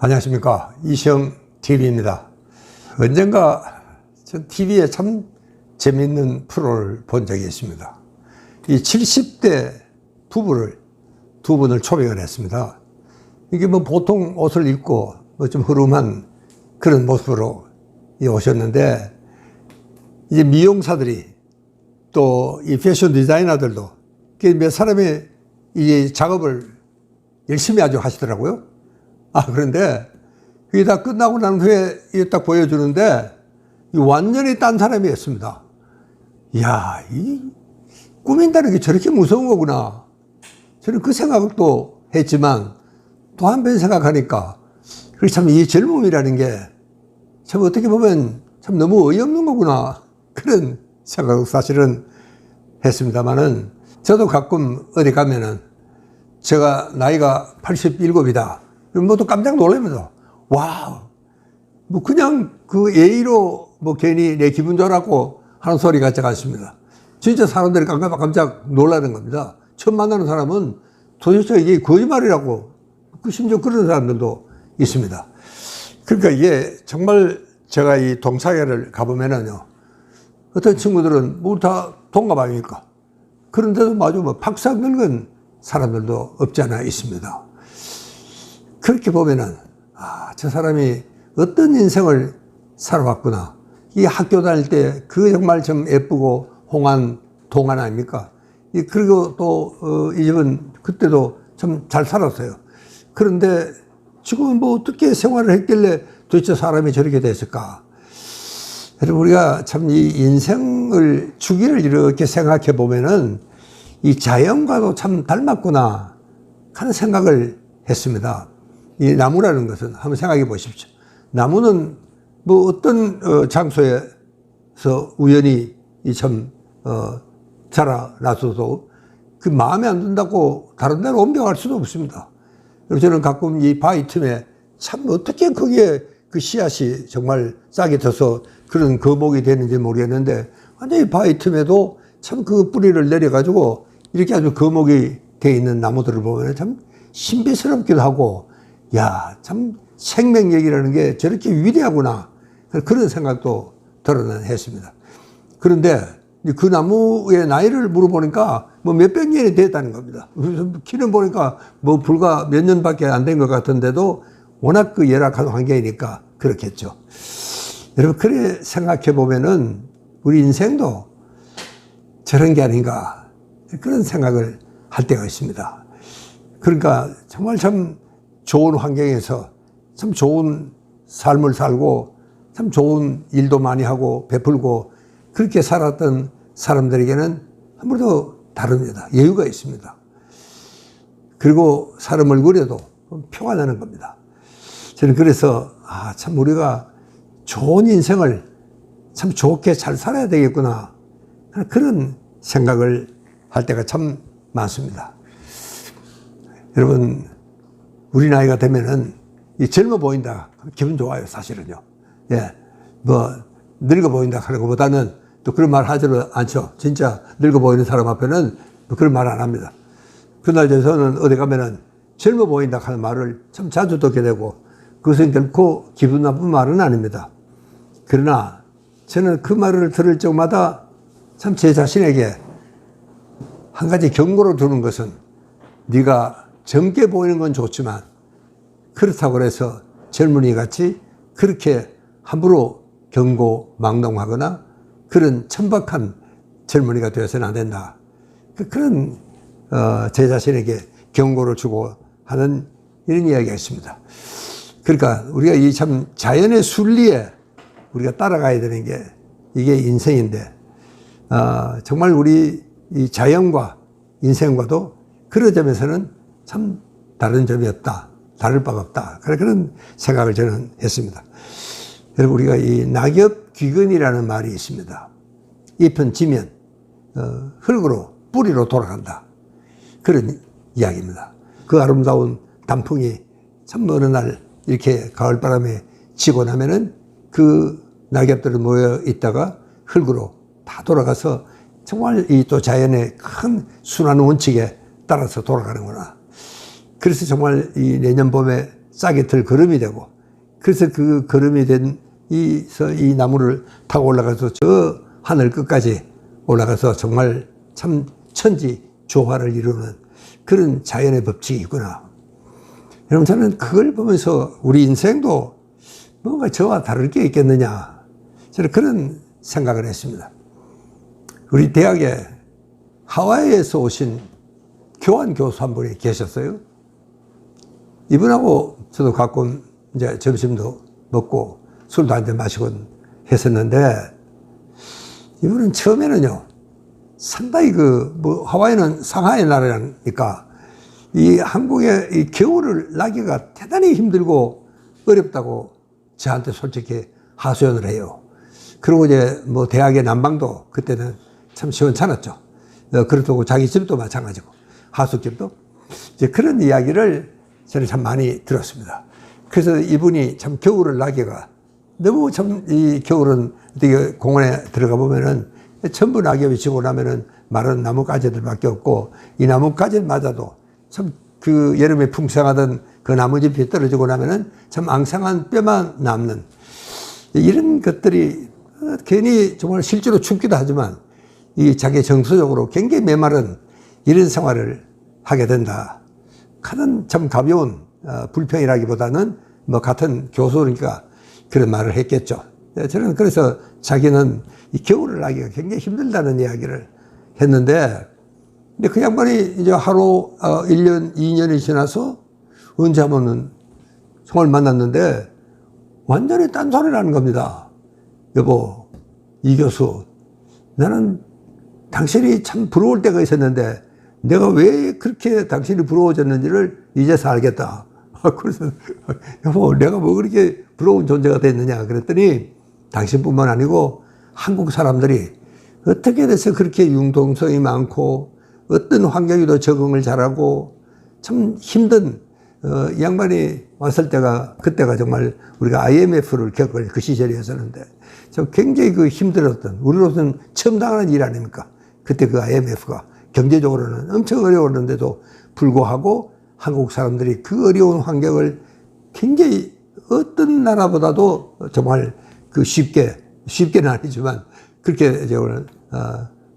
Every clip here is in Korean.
안녕하십니까. 이시영 TV입니다. 언젠가 전 TV에 참 재미있는 프로를 본 적이 있습니다. 이 70대 부부를 두 분을 초빙을 했습니다. 이게 뭐 보통 옷을 입고 뭐 좀 흐름한 그런 모습으로 오셨는데, 이제 미용사들이 또 이 패션 디자이너들도 몇 사람이 이 작업을 열심히 아주 하시더라고요. 그런데 그게 다 끝나고 난 후에 이게 딱 보여주는데 완전히 딴 사람이었습니다. 이야, 이 꾸민다는 게 저렇게 무서운 거구나. 저는 그 생각도 했지만 또 한편 생각하니까 참 이 젊음이라는 게 참 어떻게 보면 참 너무 어이없는 거구나. 그런 생각도 사실은 했습니다만은, 저도 가끔 어디 가면은 제가 나이가 87이다. 모두 깜짝 놀라면서, 와우, 뭐 그냥 그 예의로 뭐 괜히 내 기분 좋으라고 하는 소리 같지 않습니다. 진짜 사람들이 깜짝 놀라는 겁니다. 처음 만나는 사람은 도대체 이게 거짓말이라고, 심지어 그런 사람들도 있습니다. 그러니까 이게 정말 제가 이 동사회를 가보면은요, 어떤 친구들은 뭐 다 동갑 아닙니까? 그런데도 마주 뭐 박사 늙은 사람들도 없지 않아 있습니다. 그렇게 보면은, 저 사람이 어떤 인생을 살아왔구나. 이 학교 다닐 때 그 정말 좀 예쁘고 홍한 동안 아닙니까? 그리고 또, 이 집은 그때도 참 잘 살았어요. 그런데 지금은 뭐 어떻게 생활을 했길래 도대체 사람이 저렇게 됐을까? 여러분, 우리가 참 이 인생을, 주기를 이렇게 생각해 보면은 이 자연과도 참 닮았구나 하는 생각을 했습니다. 이 나무라는 것은 한번 생각해 보십시오. 나무는 뭐 어떤 장소에서 우연히 자라나서도 그 마음에 안 든다고 다른 데로 옮겨갈 수도 없습니다. 그래서 저는 가끔 이 바위 틈에 참 어떻게 거기에 그 씨앗이 정말 싹이 져서 그런 거목이 되는지 모르겠는데, 완전히 바위 틈에도 참 그 뿌리를 내려가지고 이렇게 아주 거목이 되어 있는 나무들을 보면 참 신비스럽기도 하고, 야, 참 생명력이라는 게 저렇게 위대하구나. 그런 생각도 들어는 했습니다. 그런데 그 나무의 나이를 물어보니까 뭐 몇백 년이 됐다는 겁니다. 키는 보니까 뭐 불과 몇 년밖에 안 된 것 같은데도 워낙 그 열악한 환경이니까 그렇겠죠. 여러분, 그래 생각해 보면은 우리 인생도 저런 게 아닌가, 그런 생각을 할 때가 있습니다. 그러니까 정말 참 좋은 환경에서 참 좋은 삶을 살고 참 좋은 일도 많이 하고 베풀고 그렇게 살았던 사람들에게는 아무래도 다릅니다. 여유가 있습니다. 그리고 사람 얼굴에도 표가 나는 겁니다. 저는 그래서 참 우리가 좋은 인생을 참 좋게 잘 살아야 되겠구나, 그런 생각을 할 때가 참 많습니다. 여러분, 우리 나이가 되면은 이 젊어 보인다, 기분 좋아요, 사실은요. 예, 뭐 늙어 보인다 하는 것보다는 또 그런 말 하지도 않죠. 진짜 늙어 보이는 사람 앞에는 뭐 그런 말 안 합니다. 그날 저는 어디 가면은 젊어 보인다 하는 말을 참 자주 듣게 되고, 그것은 결코 기분 나쁜 말은 아닙니다. 그러나 저는 그 말을 들을 적마다 참 제 자신에게 한 가지 경고를 두는 것은, 네가 젊게 보이는 건 좋지만 그렇다고 해서 젊은이 같이 그렇게 함부로 경고망동하거나 그런 천박한 젊은이가 되어서는 안 된다. 그런 제 자신에게 경고를 주고 하는 이런 이야기가 있습니다. 그러니까 우리가 이 참 자연의 순리에 우리가 따라가야 되는 게 이게 인생인데, 정말 우리 이 자연과 인생과도 그런 점에서는 참 다른 점이 없다, 다를 바가 없다, 그런 생각을 저는 했습니다. 여러분, 우리가 이 낙엽 귀근이라는 말이 있습니다. 잎은 지면 흙으로, 뿌리로 돌아간다, 그런 이야기입니다. 그 아름다운 단풍이 참 어느 날 이렇게 가을바람에 지고 나면은 그 낙엽들이 모여 있다가 흙으로 다 돌아가서 정말 이 또 자연의 큰 순환 원칙에 따라서 돌아가는구나. 그래서 정말 이 내년 봄에 싹이 들 거름이 되고, 그래서 그 거름이 된 이 나무를 타고 올라가서 저 하늘 끝까지 올라가서 정말 참 천지 조화를 이루는 그런 자연의 법칙이 있구나. 여러분, 저는 그걸 보면서 우리 인생도 뭔가 저와 다를 게 있겠느냐, 저는 그런 생각을 했습니다. 우리 대학에 하와이에서 오신 교환 교수 한 분이 계셨어요. 이분하고 저도 가끔 이제 점심도 먹고 술도 한잔 마시고 했었는데, 이분은 처음에는요, 상당히 하와이는 상하이 나라니까 이 한국의 이 겨울을 나기가 대단히 힘들고 어렵다고 저한테 솔직히 하소연을 해요. 그리고 이제 대학의 난방도 그때는 참 시원찮았죠. 그렇다고 자기 집도 마찬가지고, 하숙집도. 이제 그런 이야기를 저는 참 많이 들었습니다. 그래서 이분이 참 겨울을 나기가 너무 참, 이 겨울은 어떻게 공원에 들어가 보면은 전부 낙엽이 지고 나면은 마른 나뭇가지들밖에 없고, 이 나뭇가지를 맞아도 참 그 여름에 풍성하던 그 나무잎이 떨어지고 나면은 참 앙상한 뼈만 남는 이런 것들이 괜히 정말 실제로 춥기도 하지만 이 자기 정서적으로 굉장히 메마른 이런 생활을 하게 된다. 하는 참 가벼운 불평이라기보다는 같은 교수니까 그런 말을 했겠죠. 저는 그래서 자기는 이 겨울을 나기가 굉장히 힘들다는 이야기를 했는데, 근데 그 양반이 이제 하루 1년, 2년이 지나서 언제 한번은 정말 만났는데 완전히 딴소리를 하는 겁니다. 여보, 이 교수, 나는 당신이 참 부러울 때가 있었는데 내가 왜 그렇게 당신이 부러워졌는지를 이제서 알겠다. 그래서 여보, 내가 뭐 그렇게 부러운 존재가 됐느냐 그랬더니, 당신뿐만 아니고 한국 사람들이 어떻게 돼서 그렇게 융통성이 많고 어떤 환경에도 적응을 잘하고 참 힘든 이 양반이 왔을 때가, 그때가 정말 우리가 IMF를 겪을 그 시절이었었는데 굉장히 힘들었던, 우리로서는 처음 당하는 일 아닙니까? 그때 그 IMF가 경제적으로는 엄청 어려웠는데도 불구하고 한국 사람들이 그 어려운 환경을 굉장히 어떤 나라보다도 정말 쉽게는 아니지만 그렇게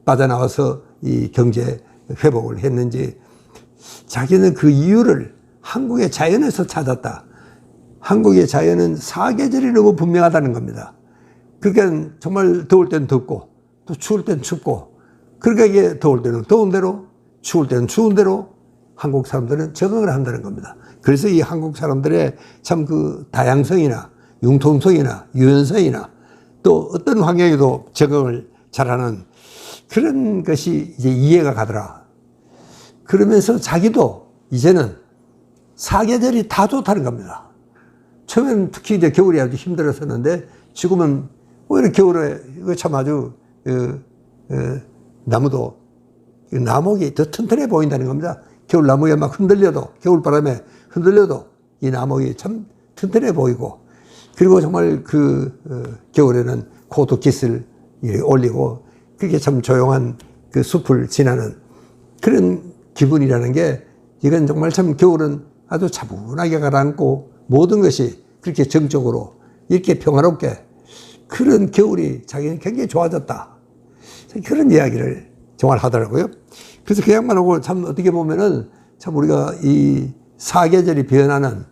빠져나와서 이 경제 회복을 했는지, 자기는 그 이유를 한국의 자연에서 찾았다. 한국의 자연은 사계절이 너무 분명하다는 겁니다. 그러니까 정말 더울 때는 덥고 또 추울 때는 춥고, 그러니까 이게 더울 때는 더운 대로, 추울 때는 추운 대로 한국 사람들은 적응을 한다는 겁니다. 그래서 이 한국 사람들의 참 그 다양성이나 융통성이나 유연성이나 또 어떤 환경에도 적응을 잘하는 그런 것이 이제 이해가 가더라. 그러면서 자기도 이제는 사계절이 다 좋다는 겁니다. 처음에는 특히 이제 겨울이 아주 힘들었었는데 지금은 오히려 겨울에 이거 참 아주 나무도 나목이 더 튼튼해 보인다는 겁니다. 겨울 나무에 막 흔들려도, 겨울바람에 흔들려도 이 나목이 참 튼튼해 보이고, 그리고 정말 겨울에는 코드깃을 올리고 그게 참 조용한 그 숲을 지나는 그런 기분이라는 게, 이건 정말 참 겨울은 아주 차분하게 가라앉고 모든 것이 그렇게 정적으로 이렇게 평화롭게, 그런 겨울이 자기는 굉장히 좋아졌다. 그런 이야기를 정말 하더라고요. 그래서 그 양반하고 참 어떻게 보면은 참 우리가 이 사계절이 변하는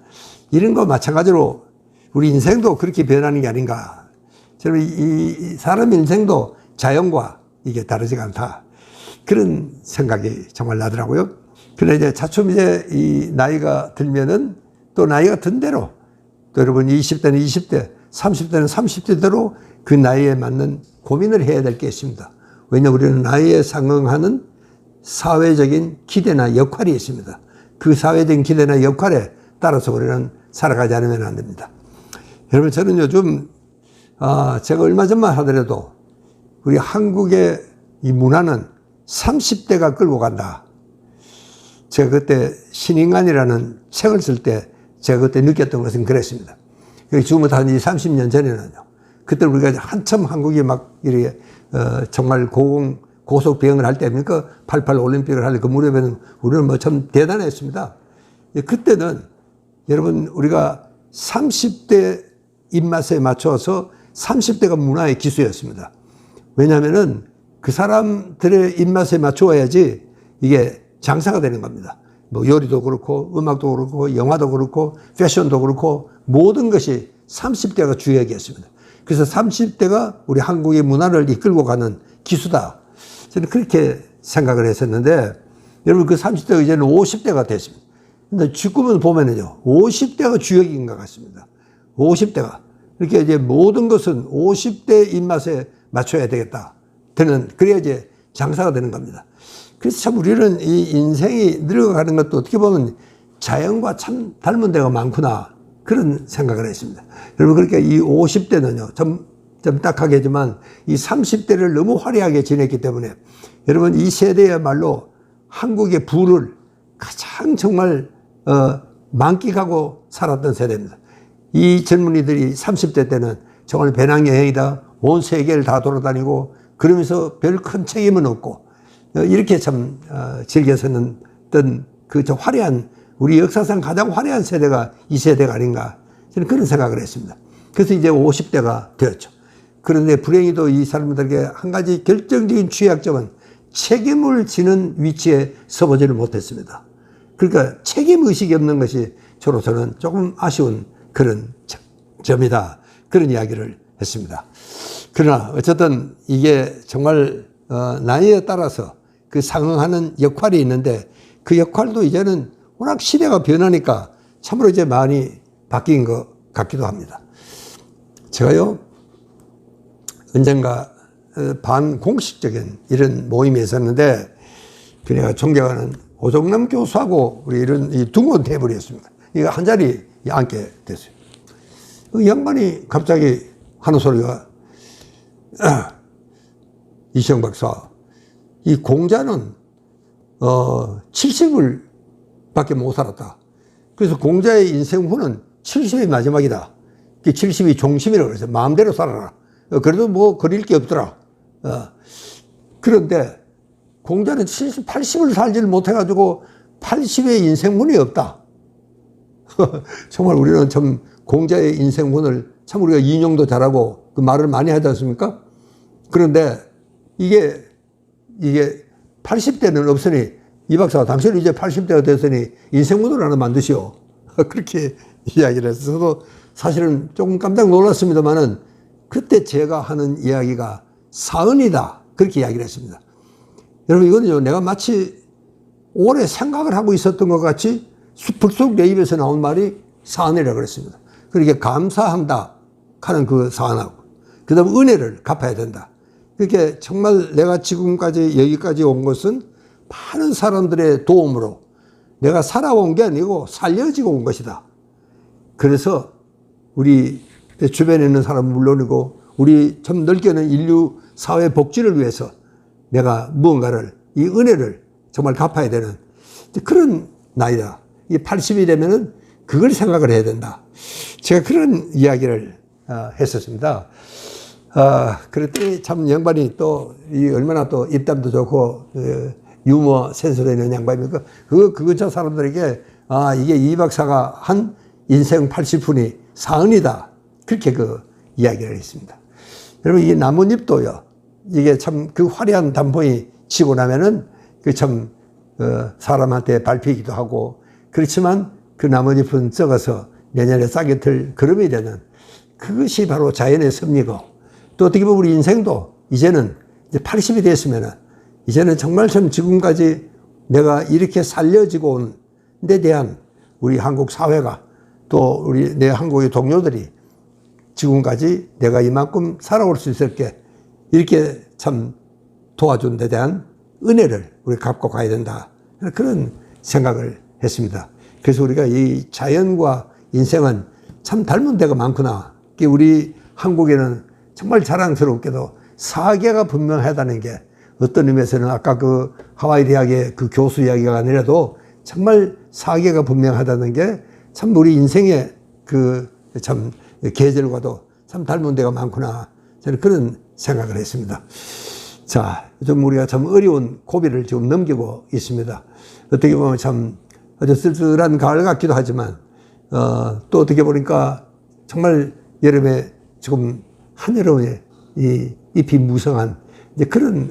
이런 거 마찬가지로 우리 인생도 그렇게 변하는 게 아닌가. 저는 이 사람 인생도 자연과 이게 다르지가 않다. 그런 생각이 정말 나더라고요. 그런데 이제 차츰 이제 이 나이가 들면은 또 나이가 든 대로 또 여러분 20대는 20대, 30대는 30대대로 그 나이에 맞는 고민을 해야 될 게 있습니다. 왜냐하면 우리는 나이에 상응하는 사회적인 기대나 역할이 있습니다. 그 사회적인 기대나 역할에 따라서 우리는 살아가지 않으면 안 됩니다. 여러분, 저는 요즘 제가 얼마 전만 하더라도 우리 한국의 이 문화는 30대가 끌고 간다. 제가 그때 신인간이라는 책을 쓸 때 제가 그때 느꼈던 것은 그랬습니다. 지금부터 한 30년 전에는요. 그때 우리가 한참 한국이 막 이렇게 정말 고속 비행을 할 때입니까? 88 올림픽을 할 그 무렵에는 우리는 뭐 참 대단했습니다. 그때는 여러분 우리가 30대 입맛에 맞춰서 30대가 문화의 기수였습니다. 왜냐하면은 그 사람들의 입맛에 맞추어야지 이게 장사가 되는 겁니다. 뭐 요리도 그렇고 음악도 그렇고 영화도 그렇고 패션도 그렇고 모든 것이 30대가 주역이었습니다. 그래서 30대가 우리 한국의 문화를 이끌고 가는 기수다. 저는 그렇게 생각을 했었는데 여러분 그 30대가 이제는 50대가 됐습니다. 근데 지금은 보면은요 50대가 주역인 것 같습니다. 50대가 이렇게 이제 모든 것은 50대 입맛에 맞춰야 되겠다. 그래야 이제 장사가 되는 겁니다. 그래서 참 우리는 이 인생이 늙어가는 것도 어떻게 보면 자연과 참 닮은 데가 많구나. 그런 생각을 했습니다. 여러분, 그러니까 이 50대는요, 좀 딱하게지만 이 30대를 너무 화려하게 지냈기 때문에 여러분, 이 세대야말로 한국의 부를 가장 정말, 만끽하고 살았던 세대입니다. 이 젊은이들이 30대 때는 정말 배낭여행이다. 온 세계를 다 돌아다니고 그러면서 별 큰 책임은 없고 이렇게 참 즐겨서는 그 화려한 우리 역사상 가장 화려한 세대가 이 세대가 아닌가 저는 그런 생각을 했습니다. 그래서 이제 50대가 되었죠. 그런데 불행히도 이 사람들에게 한 가지 결정적인 취약점은 책임을 지는 위치에 서보지를 못했습니다. 그러니까 책임의식이 없는 것이 저로서는 조금 아쉬운 그런 점이다. 그런 이야기를 했습니다. 그러나 어쨌든 이게 정말 나이에 따라서 그 상응하는 역할이 있는데 그 역할도 이제는 워낙 시대가 변하니까 참으로 이제 많이 바뀐 것 같기도 합니다. 제가요 언젠가 반공식적인 이런 모임이 있었는데 그래가 존경하는 오종남 교수하고 우리 이런 이 둥근 테이블이었습니다. 이거 한 자리 앉게 됐어요. 그 양반이 갑자기 하는 소리가 이시영 박사, 이 공자는 70을 밖에 못 살았다. 그래서 공자의 인생 후는 70이 마지막이다. 70이 종심이라고 그래서 마음대로 살아라. 그래도 뭐 그릴 게 없더라. 그런데 공자는 70, 80을 살지를 못해가지고 80의 인생문이 없다. 정말 우리는 참 공자의 인생문을 참 우리가 인용도 잘하고 그 말을 많이 하지 않습니까? 그런데 이게 80대는 없으니 이 박사 당신은 이제 80대가 됐으니 인생문을 하나 만드시오. 그렇게 이야기를 해서 저도 사실은 조금 깜짝 놀랐습니다만은 그때 제가 하는 이야기가 사언이다. 그렇게 이야기를 했습니다. 여러분 이거는요 내가 마치 오래 생각을 하고 있었던 것 같이 불쑥 내 입에서 나온 말이 사언이라고 그랬습니다. 그렇게 감사한다 하는 그 사언하고 그 다음 은혜를 갚아야 된다. 그렇게 정말 내가 지금까지 여기까지 온 것은 많은 사람들의 도움으로 내가 살아온 게 아니고 살려지고 온 것이다. 그래서 우리 주변에 있는 사람은 물론이고 우리 좀 넓게는 인류 사회 복지를 위해서 내가 무언가를 이 은혜를 정말 갚아야 되는 그런 나이다. 이 80이 되면은 그걸 생각을 해야 된다. 제가 그런 이야기를 했었습니다. 그랬더니 참 양반이 또 얼마나 또 입담도 좋고 유머 센스도 있는 양반입니까? 그 근처 사람들에게 이게 이 박사가 한 인생 80분이 사언이다. 그렇게 그 이야기를 했습니다. 여러분 이 나뭇잎도요. 이게 참 그 화려한 단풍이 치고 나면은 그 참 사람한테 밟히기도 하고 그렇지만 그 나뭇잎은 썩어서 내년에 싹이 틀 그름이 되는 그것이 바로 자연의 섭리고 또 어떻게 보면 우리 인생도 이제는 이제 80이 됐으면은 이제는 정말 좀 지금까지 내가 이렇게 살려지고 온 데 대한 우리 한국 사회가 또 우리 내 한국의 동료들이 지금까지 내가 이만큼 살아올 수 있을게 이렇게 참 도와준 데 대한 은혜를 우리 갚고 가야 된다. 그런 생각을 했습니다. 그래서 우리가 이 자연과 인생은 참 닮은 데가 많구나. 우리 한국에는 정말 자랑스럽게도 사계가 분명하다는 게 어떤 의미에서는 아까 그 하와이 대학의 그 교수 이야기가 아니라도 정말 사계가 분명하다는 게 참 우리 인생의 그 참 계절과도 참 닮은 데가 많구나. 저는 그런 생각을 했습니다. 자, 좀 우리가 참 어려운 고비를 지금 넘기고 있습니다. 어떻게 보면 참 아주 쓸쓸한 가을 같기도 하지만 또 어떻게 보니까 정말 여름에 지금 한여름에 이 잎이 무성한 이제 그런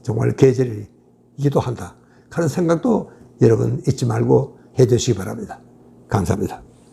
정말 계절이기도 한다. 그런 생각도 여러분 잊지 말고 해 주시기 바랍니다. 감사합니다.